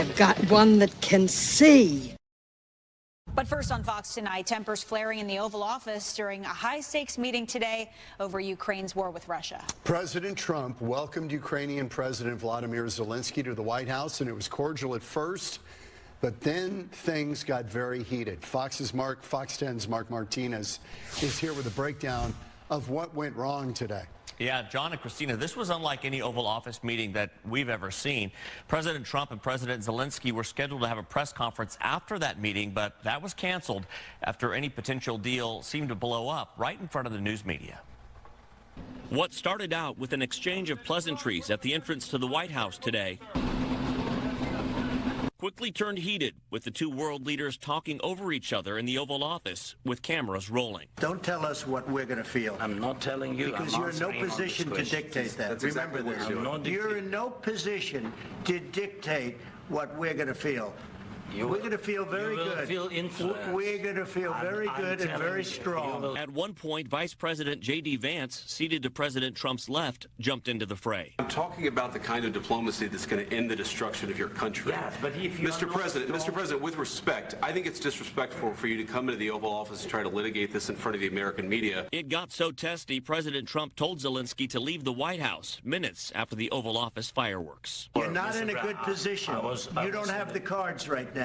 I've got one that can see. But first on Fox Tonight, tempers flaring in the Oval Office during a high-stakes meeting today over Ukraine's war with Russia. President Trump welcomed Ukrainian President Vladimir Zelensky to the White House, and it was cordial at first, but then things got very heated. Fox 10's Mark Martinez is here with a breakdown of what went wrong today. Yeah, John and Christina, this was unlike any Oval Office meeting that we've ever seen. President Trump and President Zelensky were scheduled to have a press conference after that meeting, but that was canceled after any potential deal seemed to blow up right in front of the news media. What started out with an exchange of pleasantries at the entrance to the White House today quickly turned heated, with the two world leaders talking over each other in the Oval Office with cameras rolling. Don't tell us what we're going to feel. I'm not telling you. Because you're in no position to dictate that. Remember this. You're in no position to dictate what we're going to feel. We're going to feel very good. We're going to feel very good and very strong. At one point, Vice President J.D. Vance, seated to President Trump's left, jumped into the fray. I'm talking about the kind of diplomacy that's going to end the destruction of your country. Yes, but if you Mr. President, with respect, I think it's disrespectful for you to come into the Oval Office and try to litigate this in front of the American media. It got so testy, President Trump told Zelensky to leave the White House minutes after the Oval Office fireworks. You're not in a good position. You don't have the cards right now.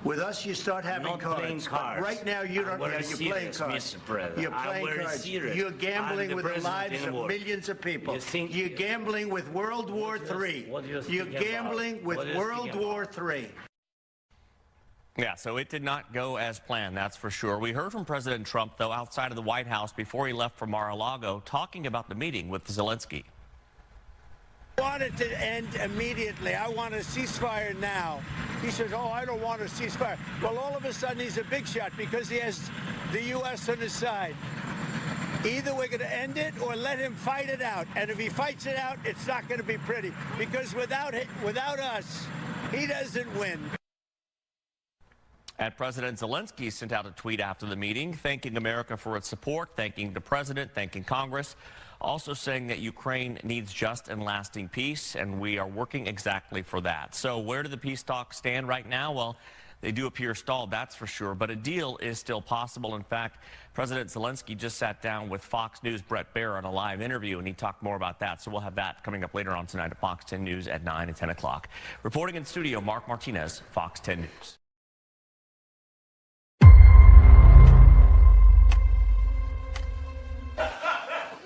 With us, you start having cards. But right now, you don't. You're playing cards. You're playing cards. You're gambling with the lives of millions of people. You're gambling with World War III. You're gambling with World War III. Yeah, so it did not go as planned, that's for sure. We heard from President Trump, though, outside of the White House before he left for Mar-a-Lago, talking about the meeting with Zelensky. I want it to end immediately. I want a ceasefire now. He says, oh, I don't want a ceasefire. Well, all of a sudden, he's a big shot because he has the U.S. on his side. Either we're going to end it or let him fight it out. And if he fights it out, it's not going to be pretty. Because without us, he doesn't win. And President Zelensky sent out a tweet after the meeting, thanking America for its support, thanking the president, thanking Congress, also saying that Ukraine needs just and lasting peace, and we are working exactly for that. So where do the peace talks stand right now? Well, they do appear stalled, that's for sure, but a deal is still possible. In fact, President Zelensky just sat down with Fox News' Brett Baer on a live interview, and he talked more about that. So we'll have that coming up later on tonight at Fox 10 News at 9 and 10 o'clock. Reporting in studio, Mark Martinez, Fox 10 News.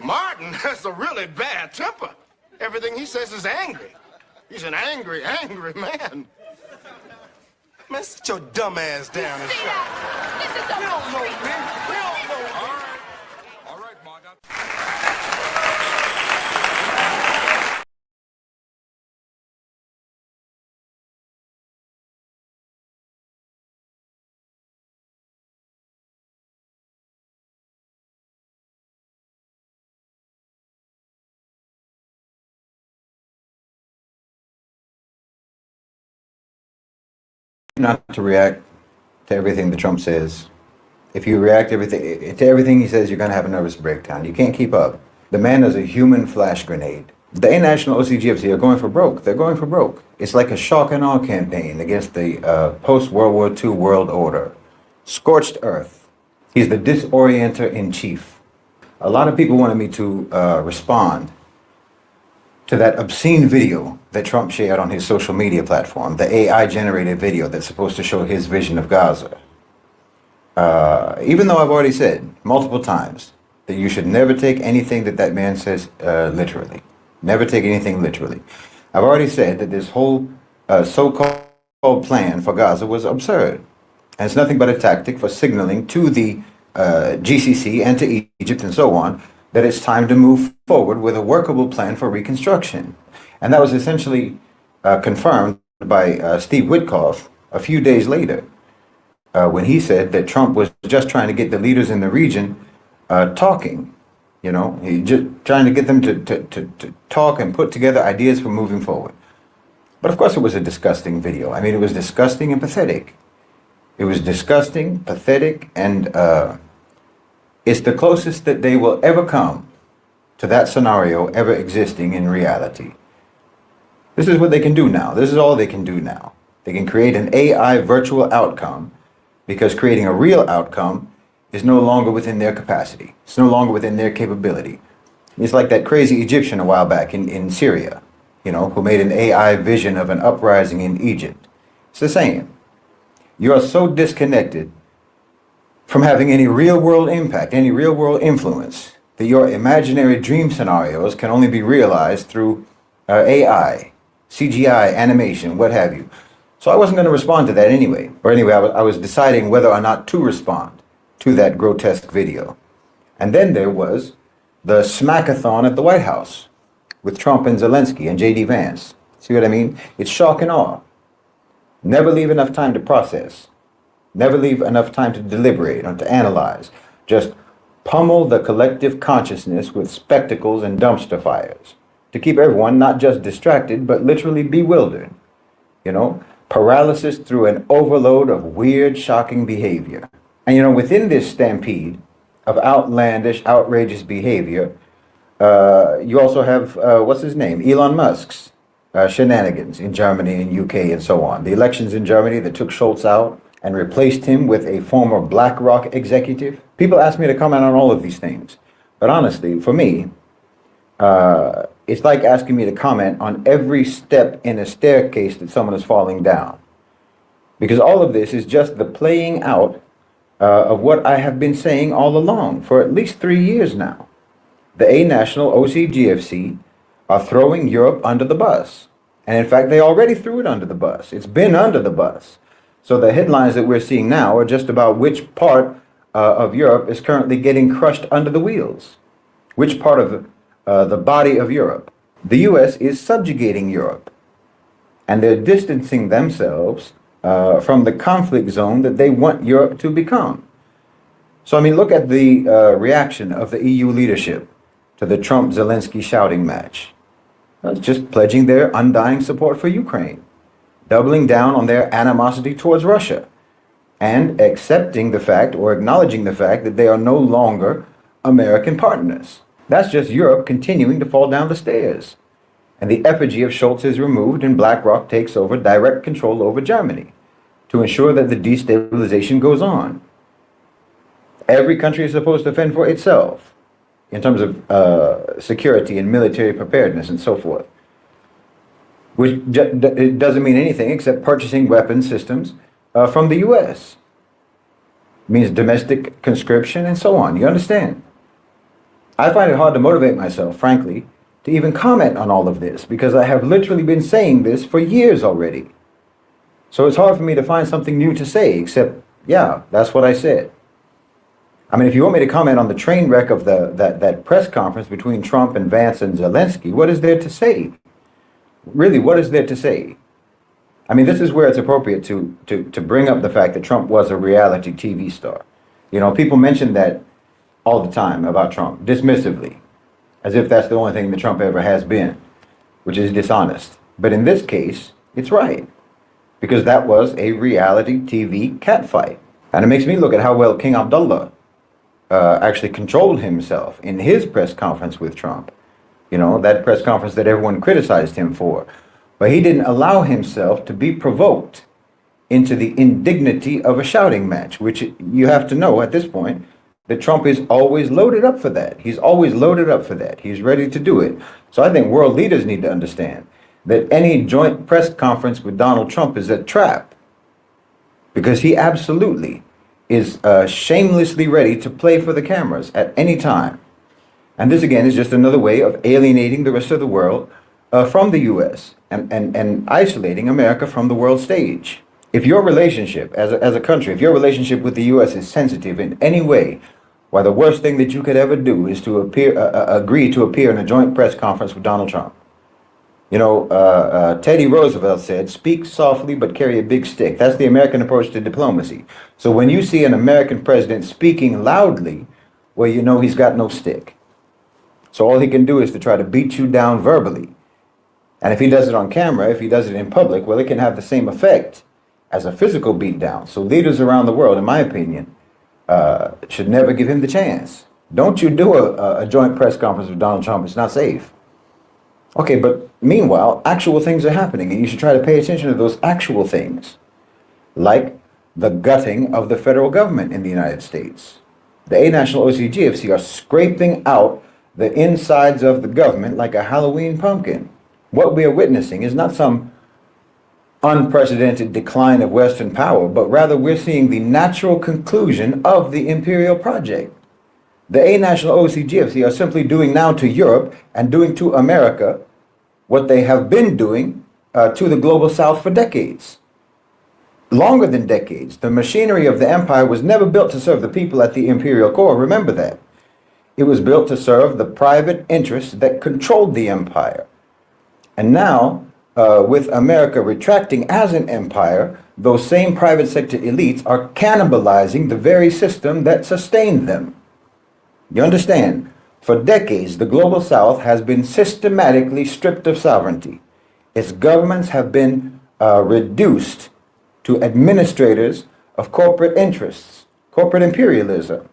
Martin has a really bad temper. Everything he says is angry. He's an angry man. Man, sit your dumb ass down and shut up. This is so We don't know, man. We don't know. All right, Mark. Not to react to everything that Trump says. If you react to everything he says, you're going to have a nervous breakdown. You can't keep up. The man is a human flash grenade. The international OCGFC are going for broke. They're going for broke. It's like a shock and awe campaign against the post-World War II world order. Scorched earth. He's the disorienter in chief. A lot of people wanted me to respond to that obscene video that Trump shared on his social media platform, the AI-generated video that's supposed to show his vision of Gaza. Even though I've already said multiple times that you should never take anything that man says literally. Never take anything literally. I've already said that this whole so-called plan for Gaza was absurd. And it's nothing but a tactic for signaling to the GCC and to Egypt and so on that it's time to move forward with a workable plan for reconstruction. And that was essentially confirmed by Steve Witkoff a few days later when he said that Trump was just trying to get the leaders in the region talking. You know, he just trying to get them to talk and put together ideas for moving forward. But of course it was a disgusting video. I mean, it was disgusting and pathetic. It was disgusting, pathetic, and it's the closest that they will ever come to that scenario ever existing in reality. This is what they can do now. This is all they can do now. They can create an AI virtual outcome because creating a real outcome is no longer within their capacity. It's no longer within their capability. It's like that crazy Egyptian a while back in Syria, who made an AI vision of an uprising in Egypt. It's the same. You are so disconnected from having any real world impact, any real world influence, that your imaginary dream scenarios can only be realized through AI, CGI, animation, what have you. So I wasn't going to respond to that anyway. Or anyway, I was deciding whether or not to respond to that grotesque video. And then there was the smackathon at the White House with Trump and Zelensky and J.D. Vance. See what I mean? It's shock and awe. Never leave enough time to process. Never leave enough time to deliberate or to analyze. Just pummel the collective consciousness with spectacles and dumpster fires to keep everyone not just distracted, but literally bewildered. Paralysis through an overload of weird, shocking behavior. And within this stampede of outlandish, outrageous behavior, you also have, what's his name? Elon Musk's shenanigans in Germany and UK and so on. The elections in Germany that took Schultz out and replaced him with a former BlackRock executive. People ask me to comment on all of these things. But honestly, for me, it's like asking me to comment on every step in a staircase that someone is falling down. Because all of this is just the playing out of what I have been saying all along for at least 3 years now. The A-National OCGFC are throwing Europe under the bus. And in fact, they already threw it under the bus. It's been under the bus. So the headlines that we're seeing now are just about which part of Europe is currently getting crushed under the wheels. Which part of the body of Europe. The U.S. is subjugating Europe. And they're distancing themselves from the conflict zone that they want Europe to become. So, look at the reaction of the EU leadership to the Trump-Zelensky shouting match. It's just pledging their undying support for Ukraine, doubling down on their animosity towards Russia, and accepting the fact or acknowledging the fact that they are no longer American partners. That's just Europe continuing to fall down the stairs. And the effigy of Schultz is removed and BlackRock takes over direct control over Germany to ensure that the destabilization goes on. Every country is supposed to fend for itself in terms of security and military preparedness and so forth. Which it doesn't mean anything except purchasing weapon systems from the U.S. It means domestic conscription and so on. You understand? I find it hard to motivate myself, frankly, to even comment on all of this because I have literally been saying this for years already. So it's hard for me to find something new to say except, yeah, that's what I said. If you want me to comment on the train wreck of that press conference between Trump and Vance and Zelensky, what is there to say? Really, what is there to say? This is where it's appropriate to bring up the fact that Trump was a reality TV star. People mention that all the time about Trump, dismissively, as if that's the only thing that Trump ever has been, which is dishonest. But in this case, it's right, because that was a reality TV catfight. And it makes me look at how well King Abdullah actually controlled himself in his press conference with Trump. That press conference that everyone criticized him for. But he didn't allow himself to be provoked into the indignity of a shouting match, which you have to know at this point that Trump is always loaded up for that. He's always loaded up for that. He's ready to do it. So I think world leaders need to understand that any joint press conference with Donald Trump is a trap, because he absolutely is shamelessly ready to play for the cameras at any time. And this, again, is just another way of alienating the rest of the world from the U.S. and isolating America from the world stage. If your relationship as a country, if your relationship with the U.S. is sensitive in any way, why the worst thing that you could ever do is to agree to appear in a joint press conference with Donald Trump. Teddy Roosevelt said, "Speak softly but carry a big stick." That's the American approach to diplomacy. So when you see an American president speaking loudly, well, you know he's got no stick. So all he can do is to try to beat you down verbally. And if he does it on camera, if he does it in public, well, it can have the same effect as a physical beatdown. So leaders around the world, in my opinion, should never give him the chance. Don't you do a joint press conference with Donald Trump. It's not safe. Okay, but meanwhile, actual things are happening, and you should try to pay attention to those actual things, like the gutting of the federal government in the United States. The A National OCGFC are scraping out the insides of the government like a Halloween pumpkin. What we are witnessing is not some unprecedented decline of Western power, but rather we're seeing the natural conclusion of the imperial project. The A National OCGFC are simply doing now to Europe and doing to America what they have been doing to the global South for decades. Longer than decades. The machinery of the empire was never built to serve the people at the imperial core. Remember that. It was built to serve the private interests that controlled the empire. And now, with America retracting as an empire, those same private sector elites are cannibalizing the very system that sustained them. You understand? For decades, the global South has been systematically stripped of sovereignty. Its governments have been reduced to administrators of corporate interests, corporate imperialism.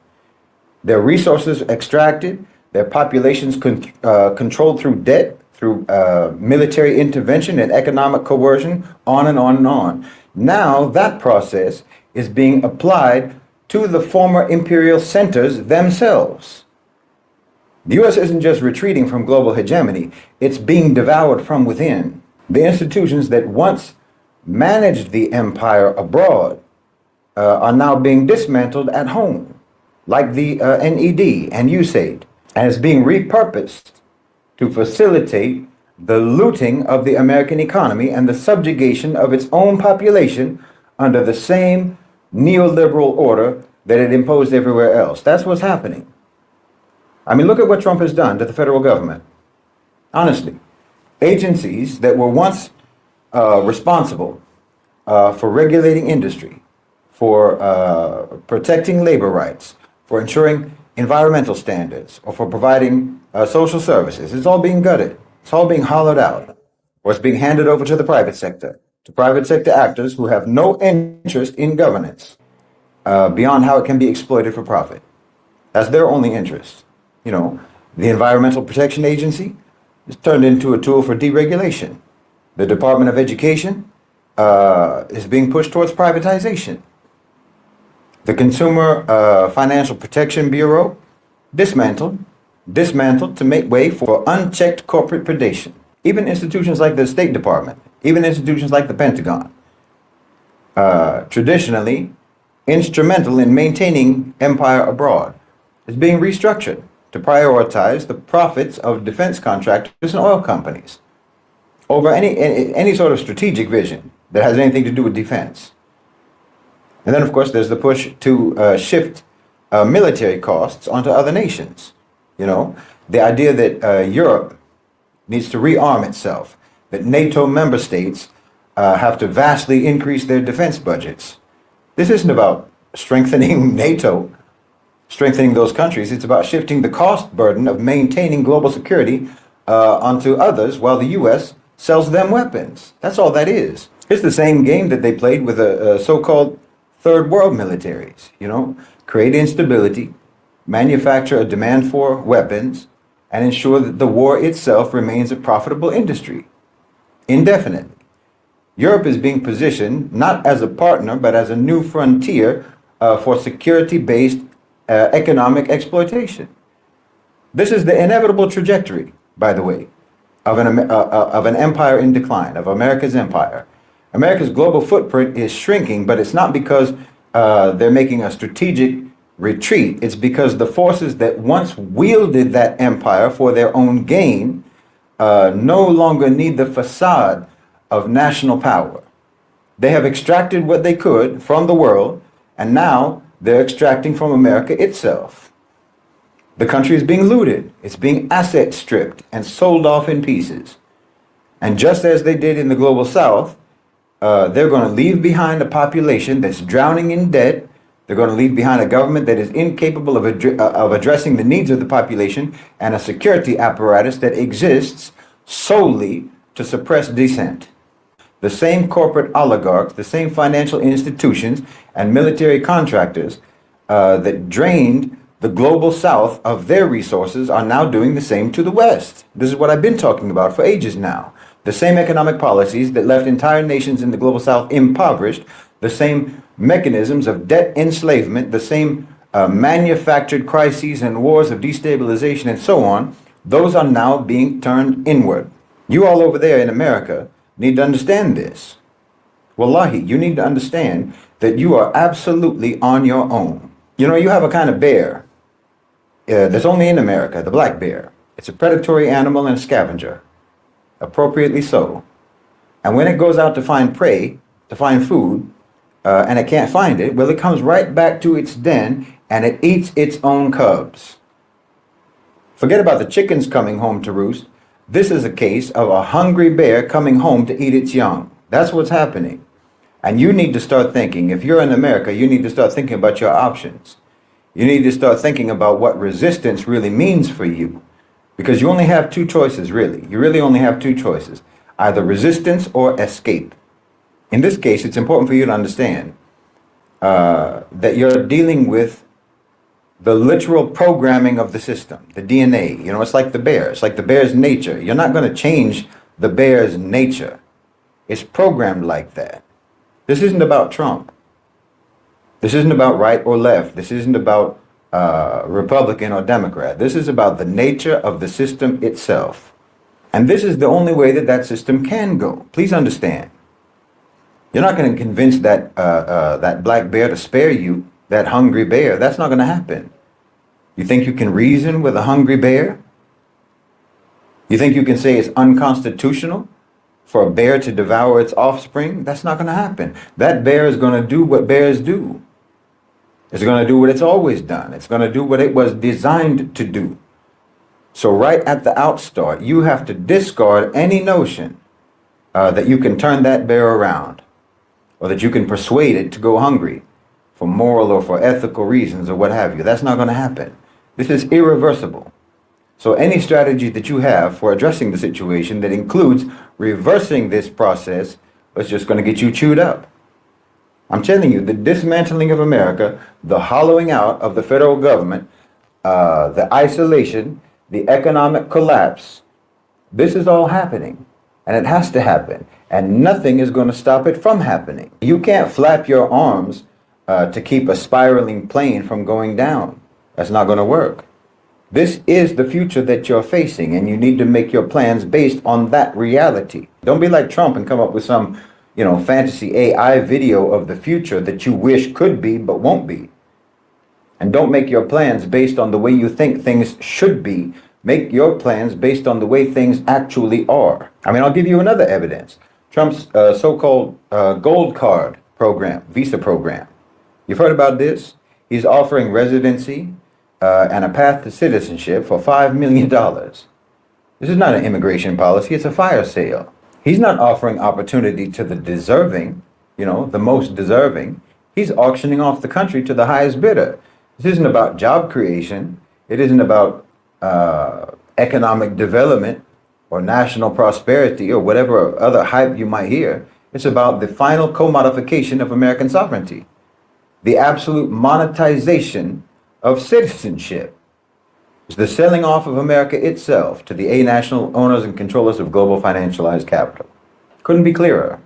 Their resources extracted, their populations controlled through debt, through military intervention and economic coercion, on and on and on. Now that process is being applied to the former imperial centers themselves. The U.S. isn't just retreating from global hegemony, it's being devoured from within. The institutions that once managed the empire abroad are now being dismantled at home, like the NED and USAID, and is being repurposed to facilitate the looting of the American economy and the subjugation of its own population under the same neoliberal order that it imposed everywhere else. That's what's happening. I mean, look at what Trump has done to the federal government. Honestly, agencies that were once responsible for regulating industry, for protecting labor rights, for ensuring environmental standards, or for providing social services, it's all being gutted. It's all being hollowed out, or it's being handed over to the private sector, to private sector actors who have no interest in governance beyond how it can be exploited for profit. That's their only interest. You know, the Environmental Protection Agency is turned into a tool for deregulation. The Department of Education is being pushed towards privatization. The Consumer Financial Protection Bureau, dismantled to make way for unchecked corporate predation. Even institutions like the State Department, even institutions like the Pentagon, traditionally instrumental in maintaining empire abroad, is being restructured to prioritize the profits of defense contractors and oil companies over any sort of strategic vision that has anything to do with defense. And then, of course, there's the push to shift military costs onto other nations. You know, the idea that Europe needs to rearm itself, that NATO member states have to vastly increase their defense budgets. This isn't about strengthening NATO, strengthening those countries. It's about shifting the cost burden of maintaining global security onto others while the U.S. sells them weapons. That's all that is. It's the same game that they played with so-called third world militaries, you know, create instability, manufacture a demand for weapons, and ensure that the war itself remains a profitable industry indefinitely. Europe is being positioned not as a partner, but as a new frontier for security-based economic exploitation. This is the inevitable trajectory, by the way, of an empire in decline, of America's empire. America's global footprint is shrinking, but it's not because they're making a strategic retreat. It's because the forces that once wielded that empire for their own gain no longer need the facade of national power. They have extracted what they could from the world, and now they're extracting from America itself. The country is being looted. It's being asset stripped and sold off in pieces. And just as they did in the global South, they're going to leave behind a population that's drowning in debt. They're going to leave behind a government that is incapable of addressing the needs of the population, and a security apparatus that exists solely to suppress dissent. The same corporate oligarchs, the same financial institutions and military contractors that drained the global south of their resources are now doing the same to the west. This is what I've been talking about for ages now. The same economic policies that left entire nations in the global south impoverished, the same mechanisms of debt enslavement, the same manufactured crises and wars of destabilization and so on, those are now being turned inward. You all over there in America need to understand this. Wallahi, you need to understand that you are absolutely on your own. You know, you have a kind of bear that's only in America, the black bear. It's a predatory animal and a scavenger, appropriately so. And when it goes out to find prey, to find food, and it can't find it, well, it comes right back to its den and it eats its own cubs. Forget about the chickens coming home to roost. This is a case of a hungry bear coming home to eat its young. That's what's happening. And you need to start thinking, if you're in America, you need to start thinking about your options. You need to start thinking about what resistance really means for you. Because you only have two choices, really. You really only have two choices. Either resistance or escape. In this case, it's important for you to understand that you're dealing with the literal programming of the system, the DNA. You know, it's like the bear. It's like the bear's nature. You're not going to change the bear's nature. It's programmed like that. This isn't about Trump. This isn't about right or left. This isn't about Republican or Democrat. This is about the nature of the system itself. And this is the only way that that system can go. Please understand. You're not going to convince that that black bear to spare you, that hungry bear. That's not going to happen. You think you can reason with a hungry bear? You think you can say it's unconstitutional for a bear to devour its offspring? That's not going to happen. That bear is going to do what bears do. It's going to do what it's always done. It's going to do what it was designed to do. So right at the outstart, you have to discard any notion that you can turn that bear around, or that you can persuade it to go hungry for moral or for ethical reasons or what have you. That's not going to happen. This is irreversible. So any strategy that you have for addressing the situation that includes reversing this process is just going to get you chewed up. I'm telling you, the dismantling of America, the hollowing out of the federal government, the isolation, the economic collapse, this is all happening. And it has to happen. And nothing is going to stop it from happening. You can't flap your arms to keep a spiraling plane from going down. That's not going to work. This is the future that you're facing, and you need to make your plans based on that reality. Don't be like Trump and come up with some, fantasy AI video of the future that you wish could be but won't be. And don't make your plans based on the way you think things should be. Make your plans based on the way things actually are. I mean, I'll give you another evidence. Trump's so-called gold card program, visa program. You've heard about this? He's offering residency and a path to citizenship for $5 million. This is not an immigration policy, it's a fire sale. He's not offering opportunity to the deserving, the most deserving. He's auctioning off the country to the highest bidder. This isn't about job creation. It isn't about economic development or national prosperity or whatever other hype you might hear. It's about the final commodification of American sovereignty, the absolute monetization of citizenship. It's the selling off of America itself to the national owners and controllers of global financialized capital. Couldn't be clearer.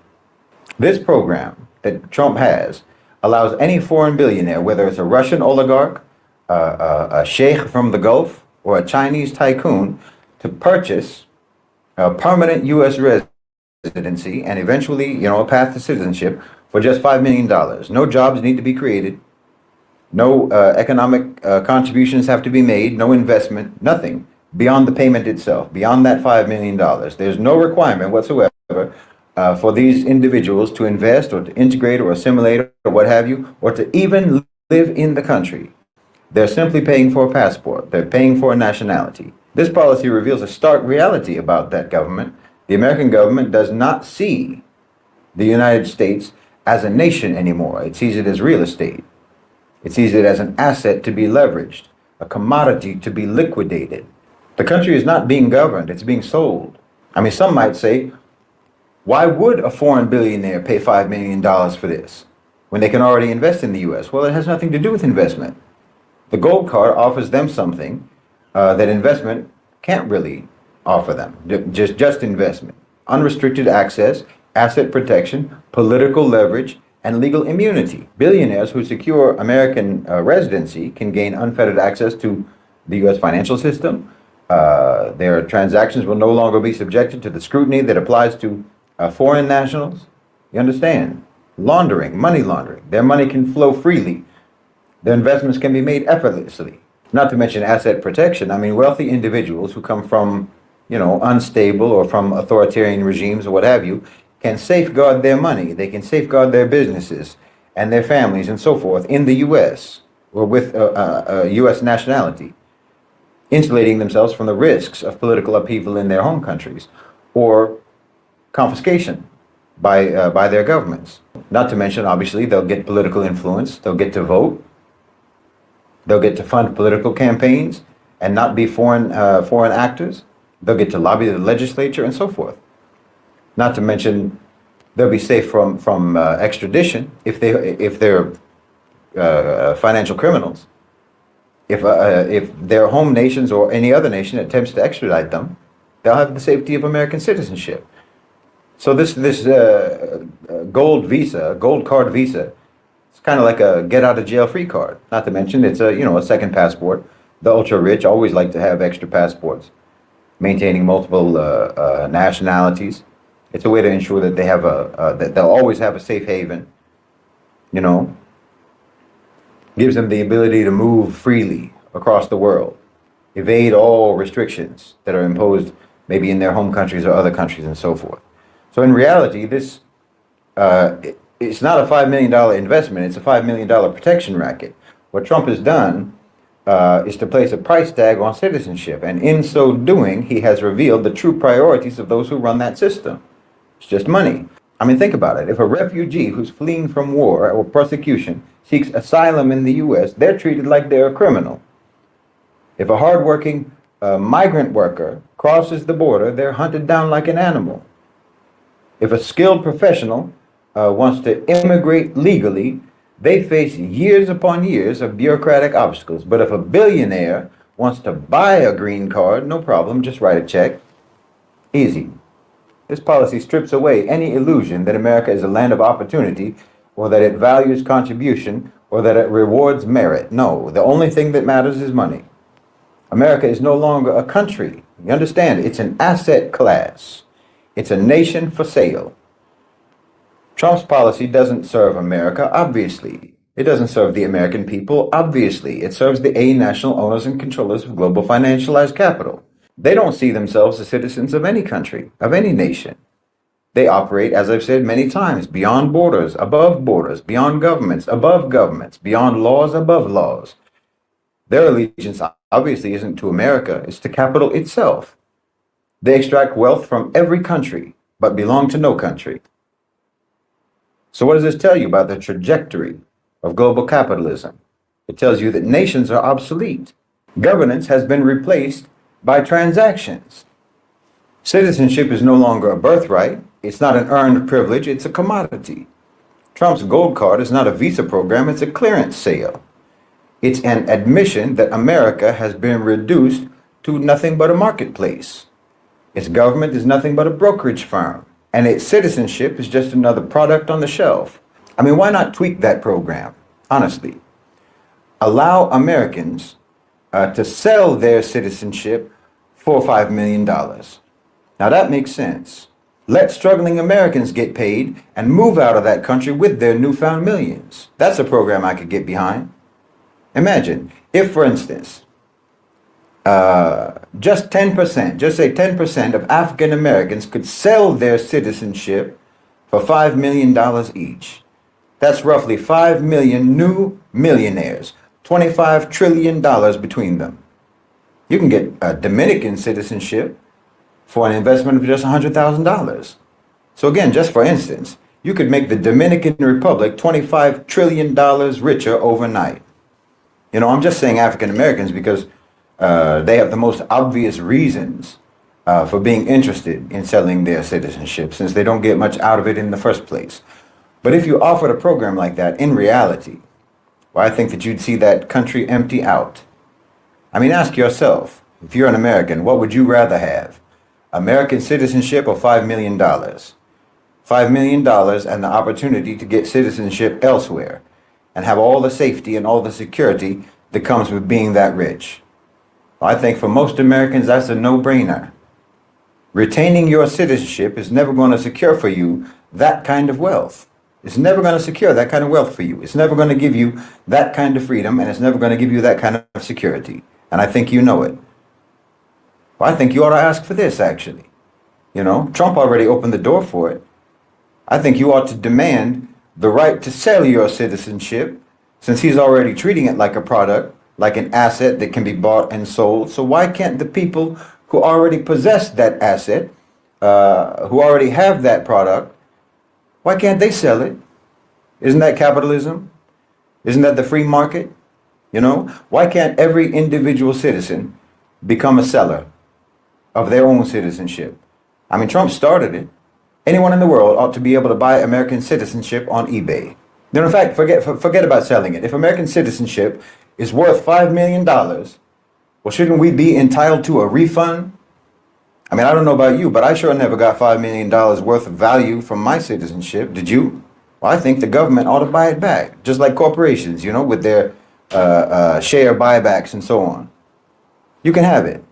This program that Trump has allows any foreign billionaire, whether it's a Russian oligarch, a sheikh from the Gulf, or a Chinese tycoon, to purchase a permanent U.S. residency and eventually, a path to citizenship for just $5 million. No jobs need to be created. No economic contributions have to be made. No investment. Nothing beyond the payment itself, beyond that $5 million. There's no requirement whatsoever for these individuals to invest or to integrate or assimilate or what have you, or to even live in the country. They're simply paying for a passport. They're paying for a nationality. This policy reveals a stark reality about that government. The American government does not see the United States as a nation anymore. It sees it as real estate. It sees it as an asset to be leveraged, a commodity to be liquidated. The country is not being governed, it's being sold. I mean, some might say, why would a foreign billionaire pay $5 million for this when they can already invest in the U.S.? Well, it has nothing to do with investment. The gold card offers them something that investment can't really offer them. Just investment. Unrestricted access, asset protection, political leverage, and legal immunity. Billionaires who secure American residency can gain unfettered access to the U.S. financial system. Their transactions will no longer be subjected to the scrutiny that applies to foreign nationals. You understand? Laundering, money laundering. Their money can flow freely. Their investments can be made effortlessly. Not to mention asset protection. I mean, wealthy individuals who come from, unstable or from authoritarian regimes or what have you, can safeguard their money. They can safeguard their businesses and their families and so forth in the U.S. or with U.S. nationality, insulating themselves from the risks of political upheaval in their home countries or confiscation by their governments. Not to mention, obviously, they'll get political influence. They'll get to vote. They'll get to fund political campaigns and not be foreign actors. They'll get to lobby the legislature and so forth. Not to mention, they'll be safe from extradition if they're financial criminals. If their home nations or any other nation attempts to extradite them, they'll have the safety of American citizenship. So this gold card visa, it's kind of like a get out of jail free card. Not to mention, it's a second passport. The ultra rich always like to have extra passports, maintaining multiple nationalities. It's a way to ensure that they have that they'll always have a safe haven. Gives them the ability to move freely across the world, evade all restrictions that are imposed maybe in their home countries or other countries and so forth. So in reality, this it's not a $5 million investment, it's a $5 million protection racket. What Trump has done is to place a price tag on citizenship, and in so doing, he has revealed the true priorities of those who run that system. It's just money. I mean, think about it. If a refugee who's fleeing from war or persecution seeks asylum in the U.S., they're treated like they're a criminal. If a hardworking migrant worker crosses the border, they're hunted down like an animal. If a skilled professional wants to immigrate legally, they face years upon years of bureaucratic obstacles. But if a billionaire wants to buy a green card, no problem, just write a check. Easy. This policy strips away any illusion that America is a land of opportunity, or that it values contribution, or that it rewards merit. No, the only thing that matters is money. America is no longer a country. You understand? It's an asset class. It's a nation for sale. Trump's policy doesn't serve America, obviously. It doesn't serve the American people, obviously. It serves the national owners and controllers of global financialized capital. They don't see themselves as citizens of any country, of any nation. They operate, as I've said many times, beyond borders, above borders, beyond governments, above governments, beyond laws, above laws. Their allegiance obviously isn't to America, it's to capital itself. They extract wealth from every country, but belong to no country. So what does this tell you about the trajectory of global capitalism? It tells you that nations are obsolete. Governance has been replaced by transactions. Citizenship is no longer a birthright. It's not an earned privilege, it's a commodity. Trump's gold card is not a visa program, it's a clearance sale. It's an admission that America has been reduced to nothing but a marketplace. Its government is nothing but a brokerage firm, and its citizenship is just another product on the shelf. I mean, why not tweak that program? Honestly. Allow Americans to sell their citizenship for $5 million. Now that makes sense. Let struggling Americans get paid and move out of that country with their newfound millions. That's a program I could get behind. Imagine if, for instance, just 10%, just say 10% of African Americans could sell their citizenship for $5 million each. That's roughly 5 million new millionaires, $25 trillion between them. You can get a Dominican citizenship for an investment of just $100,000. So again, just for instance, you could make the Dominican Republic $25 trillion richer overnight. You know, I'm just saying African Americans because they have the most obvious reasons for being interested in selling their citizenship, since they don't get much out of it in the first place. But if you offered a program like that, in reality, well, I think that you'd see that country empty out. I mean, ask yourself, if you're an American, what would you rather have? American citizenship or $5 million? $5 million and the opportunity to get citizenship elsewhere and have all the safety and all the security that comes with being that rich. I think for most Americans, that's a no-brainer. Retaining your citizenship is never going to secure for you that kind of wealth. It's never going to secure that kind of wealth for you. It's never going to give you that kind of freedom, and it's never going to give you that kind of security. And I think you know it. Well, I think you ought to ask for this, actually. You know, Trump already opened the door for it. I think you ought to demand the right to sell your citizenship, since he's already treating it like a product, like an asset that can be bought and sold. So why can't the people who already possess that asset, who already have that product, why can't they sell it? Isn't that capitalism? Isn't that the free market? You know, why can't every individual citizen become a seller of their own citizenship? I mean, Trump started it. Anyone in the world ought to be able to buy American citizenship on eBay. Then, in fact, forget about selling it. If American citizenship is worth $5 million, well, shouldn't we be entitled to a refund? I mean, I don't know about you, but I sure never got $5 million worth of value from my citizenship. Did you? Well, I think the government ought to buy it back, just like corporations, you know, with their share buybacks and so on. You can have it.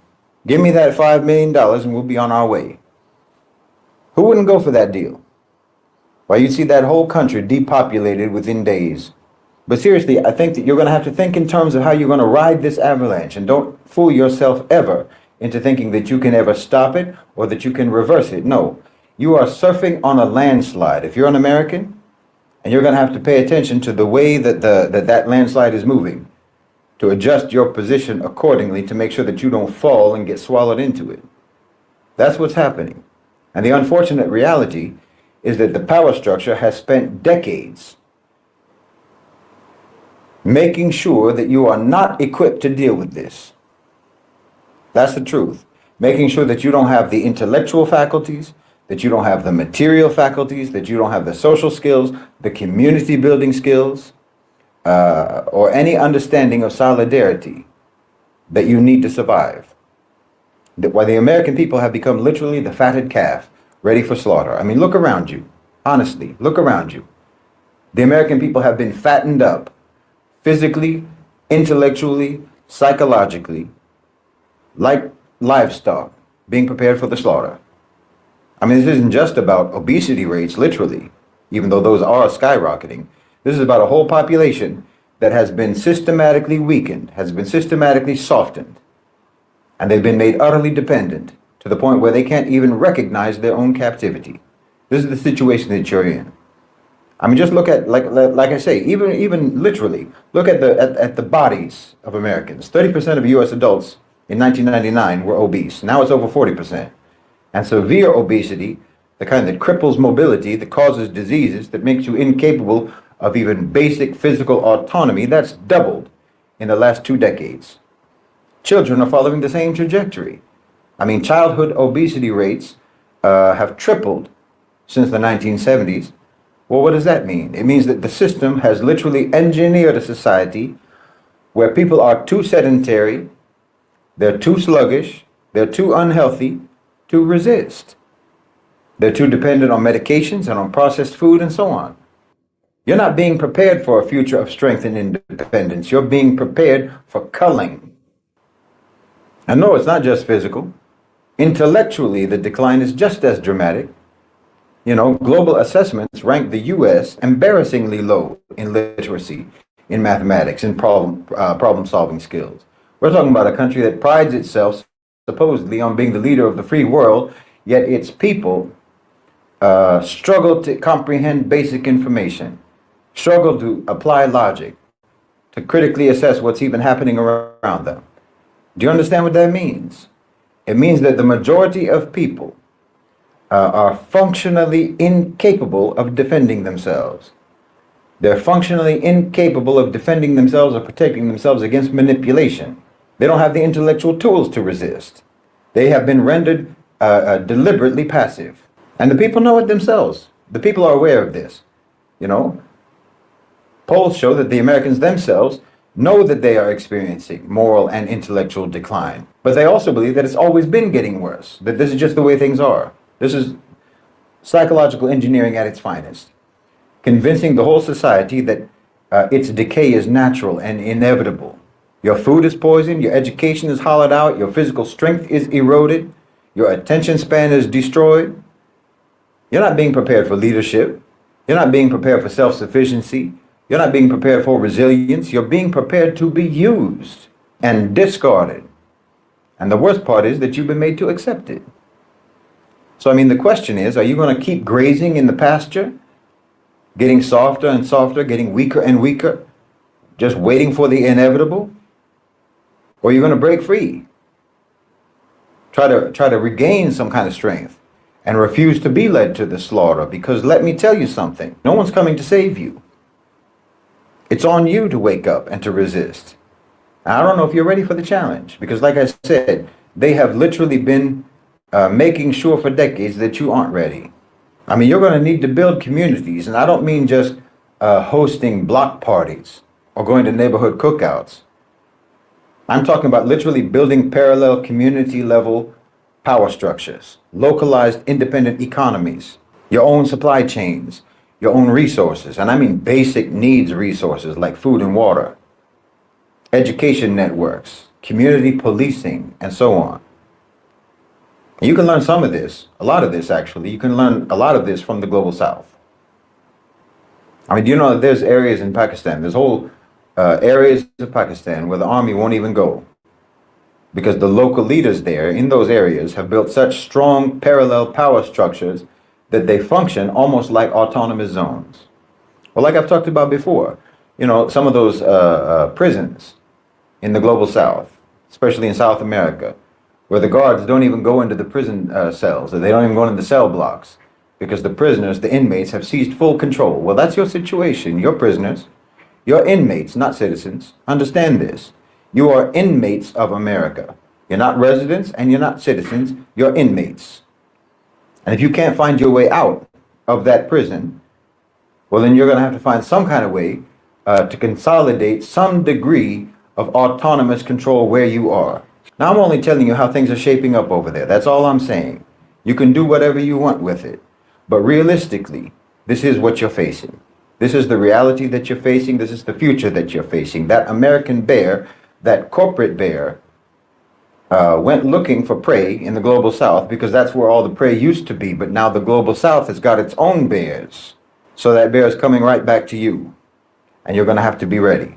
Give me that $5 million and we'll be on our way. Who wouldn't go for that deal? Well, you'd see that whole country depopulated within days. But seriously, I think that you're going to have to think in terms of how you're going to ride this avalanche, and don't fool yourself ever into thinking that you can ever stop it or that you can reverse it. No, you are surfing on a landslide. If you're an American, and you're going to have to pay attention to the way that that landslide is moving, to adjust your position accordingly to make sure that you don't fall and get swallowed into it. That's what's happening. And the unfortunate reality is that the power structure has spent decades making sure that you are not equipped to deal with this. That's the truth. Making sure that you don't have the intellectual faculties, that you don't have the material faculties, that you don't have the social skills, the community building skills, or any understanding of solidarity that you need to survive. Why the American people have become literally the fatted calf, ready for slaughter. I mean, look around you. Honestly, look around you. The American people have been fattened up physically, intellectually, psychologically, like livestock being prepared for the slaughter. I mean, this isn't just about obesity rates, literally, even though those are skyrocketing. This is about a whole population that has been systematically weakened, has been systematically softened, and they've been made utterly dependent to the point where they can't even recognize their own captivity. This is the situation that you're in. I mean, just look at, like I say, even literally, look at the bodies of Americans. 30% of U.S. adults in 1999 were obese. Now it's over 40%. And severe obesity, the kind that cripples mobility, that causes diseases, that makes you incapable of even basic physical autonomy, that's doubled in the last 2 decades. Children are following the same trajectory. I mean, childhood obesity rates have tripled since the 1970s. Well, what does that mean? It means that the system has literally engineered a society where people are too sedentary, they're too sluggish, they're too unhealthy to resist. They're too dependent on medications and on processed food and so on. You're not being prepared for a future of strength and independence. You're being prepared for culling. And no, it's not just physical. Intellectually, the decline is just as dramatic. You know, global assessments rank the U.S. embarrassingly low in literacy, in mathematics, in problem-solving skills. We're talking about a country that prides itself supposedly on being the leader of the free world, yet its people struggle to comprehend basic information, struggle to apply logic, to critically assess what's even happening around them. Do you understand what that means? It means that the majority of people are functionally incapable of defending themselves. They're functionally incapable of defending themselves or protecting themselves against manipulation. They don't have the intellectual tools to resist. They have been rendered deliberately passive. And the people know it themselves. The people are aware of this. You know, Polls show that the Americans themselves know that they are experiencing moral and intellectual decline, but they also believe that it's always been getting worse, that this is just the way things are. This is psychological engineering at its finest, convincing the whole society that its decay is natural and inevitable. Your food is poisoned, your education is hollowed out, your physical strength is eroded, your attention span is destroyed. You're not being prepared for leadership. You're not being prepared for self-sufficiency. You're not being prepared for resilience. You're being prepared to be used and discarded. And the worst part is that you've been made to accept it. So, I mean, the question is, are you going to keep grazing in the pasture, getting softer and softer, getting weaker and weaker, just waiting for the inevitable? Or are you going to break free? Try to regain some kind of strength and refuse to be led to the slaughter, because let me tell you something, no one's coming to save you. It's on you to wake up and to resist. I don't know if you're ready for the challenge, because like I said, they have literally been making sure for decades that you aren't ready. I mean, you're going to need to build communities, and I don't mean just hosting block parties or going to neighborhood cookouts. I'm talking about literally building parallel community level power structures, localized independent economies, your own supply chains, your own resources, and I mean basic needs resources like food and water, education networks, community policing, and so on. You can learn some of this, a lot of this actually, you can learn a lot of this from the Global South. I mean, do you know that there's areas in Pakistan, there's whole areas of Pakistan where the army won't even go, because the local leaders there in those areas have built such strong parallel power structures that they function almost like autonomous zones. Well, like I've talked about before, you know, some of those prisons in the Global South, especially in South America, where the guards don't even go into the prison cells, or they don't even go into the cell blocks, because the prisoners, the inmates, have seized full control. Well, that's your situation. You're prisoners. You're inmates, not citizens. Understand this. You are inmates of America. You're not residents and you're not citizens. You're inmates. And if you can't find your way out of that prison, well, then you're going to have to find some kind of way to consolidate some degree of autonomous control where you are. Now, I'm only telling you how things are shaping up over there. That's all I'm saying. You can do whatever you want with it. But realistically, this is what you're facing. This is the reality that you're facing. This is the future that you're facing. That American bear, that corporate bear, went looking for prey in the Global South because that's where all the prey used to be. But now the Global South has got its own bears. So that bear is coming right back to you. And you're going to have to be ready.